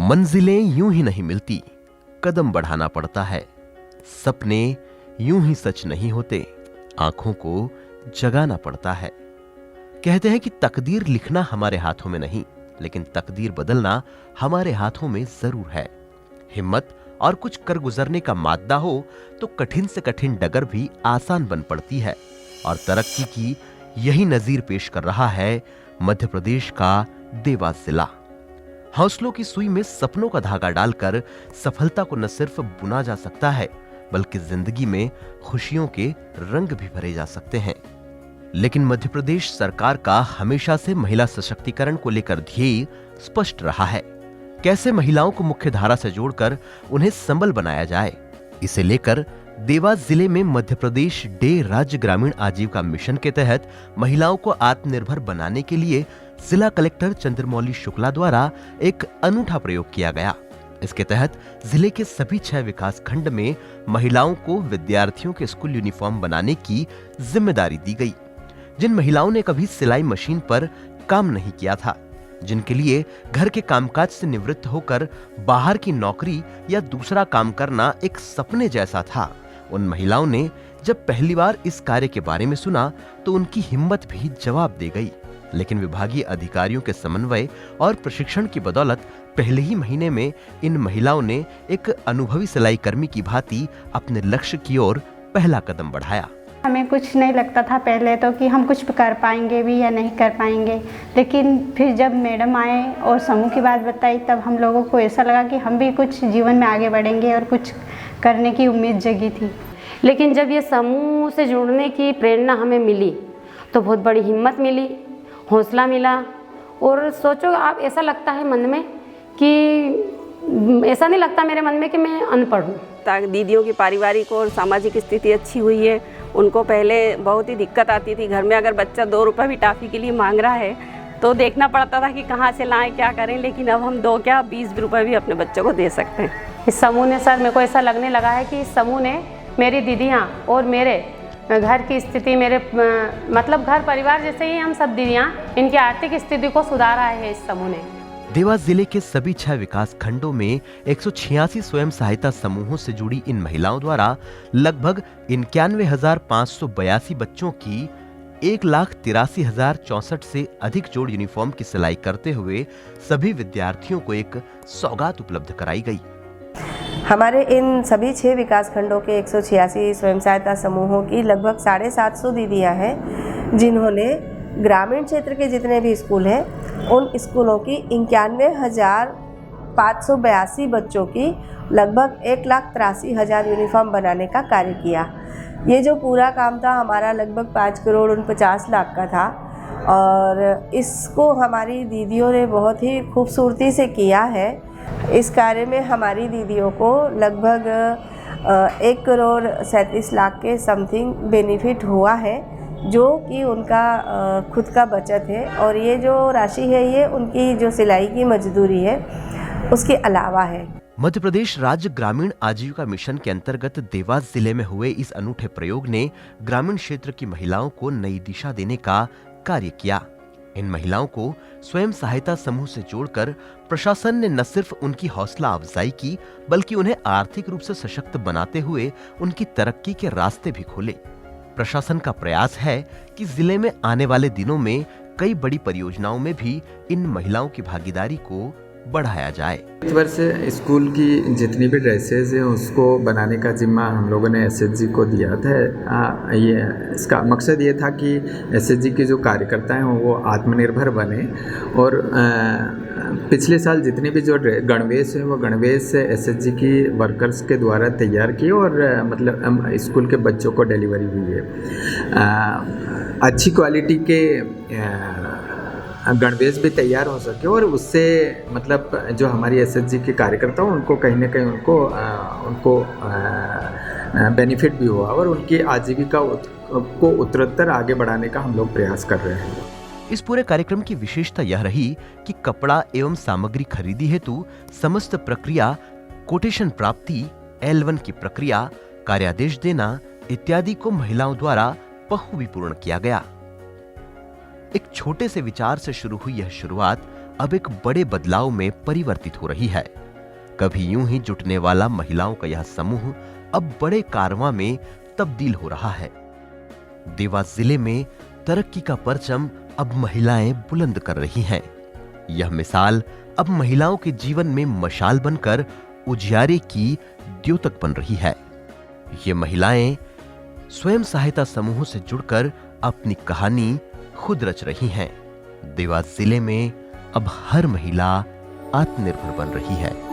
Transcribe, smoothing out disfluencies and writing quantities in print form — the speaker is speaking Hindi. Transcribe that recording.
मंजिलें यूं ही नहीं मिलती, कदम बढ़ाना पड़ता है। सपने यूं ही सच नहीं होते, आंखों को जगाना पड़ता है। कहते हैं कि तकदीर लिखना हमारे हाथों में नहीं, लेकिन तकदीर बदलना हमारे हाथों में जरूर है। हिम्मत और कुछ कर गुजरने का मादा हो तो कठिन से कठिन डगर भी आसान बन पड़ती है। और तरक्की की यही नजीर पेश कर रहा है मध्य प्रदेश का देवास जिला। हौसलों की सुई में सपनों का धागा डालकर सफलता को न सिर्फ बुना जा सकता है, बल्कि जिंदगी में खुशियों के रंग भी भरे जा सकते हैं। लेकिन मध्य प्रदेश सरकार का हमेशा से महिला सशक्तिकरण को लेकर ध्येय स्पष्ट रहा है। कैसे महिलाओं को मुख्य धारा से जोड़कर उन्हें संबल बनाया जाए, इसे लेकर देवास जिले में मध्य प्रदेश डे राज्य ग्रामीण आजीविका मिशन के तहत महिलाओं को आत्मनिर्भर बनाने के लिए जिला कलेक्टर चंद्रमौली शुक्ला द्वारा एक अनूठा प्रयोग किया गया। इसके तहत जिले के सभी 6 विकास खंड में महिलाओं को विद्यार्थियों के स्कूल यूनिफॉर्म बनाने की जिम्मेदारी दी गई। जिन महिलाओं ने कभी सिलाई मशीन पर काम नहीं किया था, जिनके लिए घर के कामकाज से निवृत्त होकर बाहर की नौकरी या दूसरा काम करना एक सपने जैसा था, उन महिलाओं ने जब पहली बार इस कार्य के बारे में सुना तो उनकी हिम्मत भी जवाब दे गई। लेकिन विभागीय अधिकारियों के समन्वय और प्रशिक्षण की बदौलत पहले ही महीने में इन महिलाओं ने एक अनुभवी सिलाई कर्मी की भांति अपने लक्ष्य की ओर पहला कदम बढ़ाया। हमें कुछ नहीं लगता था पहले तो कि हम कुछ कर पाएंगे भी या नहीं कर पाएंगे, लेकिन फिर जब मैडम आए और समूह की बात बताई तब हम लोगों को ऐसा लगा कि हम भी कुछ जीवन में आगे बढ़ेंगे और कुछ करने की उम्मीद जगी थी। लेकिन जब ये समूह से जुड़ने की प्रेरणा हमें मिली तो बहुत बड़ी हिम्मत मिली, हौसला मिला। और सोचो आप, ऐसा लगता है मन में कि ऐसा नहीं लगता मेरे मन में कि मैं अनपढ़ हूँ। दीदियों की पारिवारिक और सामाजिक स्थिति अच्छी हुई है। उनको पहले बहुत ही दिक्कत आती थी, घर में अगर बच्चा 2 रुपये भी टॉफ़ी के लिए मांग रहा है तो देखना पड़ता था कि कहाँ से लाएं, क्या करें। लेकिन अब हम 2 क्या 20 रुपये भी अपने बच्चों को दे सकते हैं। इस समूह ने सर, मेरे को ऐसा लगने लगा है कि इस समूह ने मेरी दीदियाँ और मेरे घर की स्थिति, मेरे मतलब घर परिवार जैसे ही हम सब दीदियाँ, इनकी आर्थिक स्थिति को सुधारा है इस समूह ने। देवास जिले के सभी 6 विकास खंडों में 186 स्वयं सहायता समूहों से जुड़ी इन महिलाओं द्वारा लगभग 91,582 बच्चों की 1,83,064 से अधिक जोड़ यूनिफॉर्म की सिलाई करते हुए सभी विद्यार्थियों को एक सौगात उपलब्ध कराई गई। हमारे इन सभी 6 विकास खंडों के 186 स्वयं सहायता समूहों की लगभग 750 दीदियाँ हैं, जिन्होंने ग्रामीण क्षेत्र के जितने भी स्कूल हैं उन स्कूलों की 91,582 बच्चों की लगभग 1,83,000 यूनिफॉर्म बनाने का कार्य किया। ये जो पूरा काम था हमारा लगभग 5,49,00,000 का था और इसको हमारी दीदियों ने बहुत ही खूबसूरती से किया है। इस कार्य में हमारी दीदियों को लगभग 1,37,00,000 के समथिंग बेनिफिट हुआ है, जो कि उनका खुद का बचत है। और ये जो राशि है ये उनकी जो सिलाई की मजदूरी है उसके अलावा है। मध्य प्रदेश राज्य ग्रामीण आजीविका मिशन के अंतर्गत देवास जिले में हुए इस अनूठे प्रयोग ने ग्रामीण क्षेत्र की महिलाओं को नई दिशा देने का कार्य किया। इन महिलाओं को स्वयं सहायता समूह से जोड़कर प्रशासन ने न सिर्फ उनकी हौसला अफजाई की, बल्कि उन्हें आर्थिक रूप से सशक्त बनाते हुए उनकी तरक्की के रास्ते भी खोले। प्रशासन का प्रयास है कि जिले में आने वाले दिनों में कई बड़ी परियोजनाओं में भी इन महिलाओं की भागीदारी को बढ़ाया जाए। इस वर्ष स्कूल की जितनी भी ड्रेसेज हैं उसको बनाने का जिम्मा हम लोगों ने एसएचजी को दिया था। ये इसका मकसद ये था कि एसएचजी के जो कार्यकर्ता हैं वो आत्मनिर्भर बने। और पिछले साल जितनी भी जो गणवेश है वो गणवेश एसएचजी की वर्कर्स के द्वारा तैयार किए और मतलब स्कूल के बच्चों को डिलीवरी हुई है। अच्छी क्वालिटी के गणवेश भी तैयार हो सके और उससे मतलब जो हमारी एसएचजी के कार्यकर्ता हैं उनको कहीं ना कहीं उनको बेनिफिट भी हुआ और उनकी आजीविका को उत्तरोत्तर आगे बढ़ाने का हम लोग प्रयास कर रहे हैं। इस पूरे कार्यक्रम की विशेषता यह रही कि कपड़ा एवं सामग्री खरीदी हेतु समस्त प्रक्रिया, कोटेशन प्राप्ति, L1 की प्रक्रिया, कार्यादेश देना इत्यादि को महिलाओं द्वारा बखूबी पूर्ण किया गया। एक छोटे से विचार से शुरू हुई यह शुरुआत अब एक बड़े बदलाव में परिवर्तित हो रही है। कभी यूं ही जुटने वाला महिलाओं का यह समूह अब बड़े कारवां में तब्दील हो रहा है। देवास जिले में तरक्की का परचम अब महिलाएं बुलंद कर रही हैं। यह मिसाल अब महिलाओं के जीवन में मशाल बनकर उजियारे की द्योतक बन रही है। ये महिलाएं स्वयं सहायता समूहों से जुड़कर अपनी कहानी खुद रच रही हैं। देवास जिले में अब हर महिला आत्मनिर्भर बन रही है।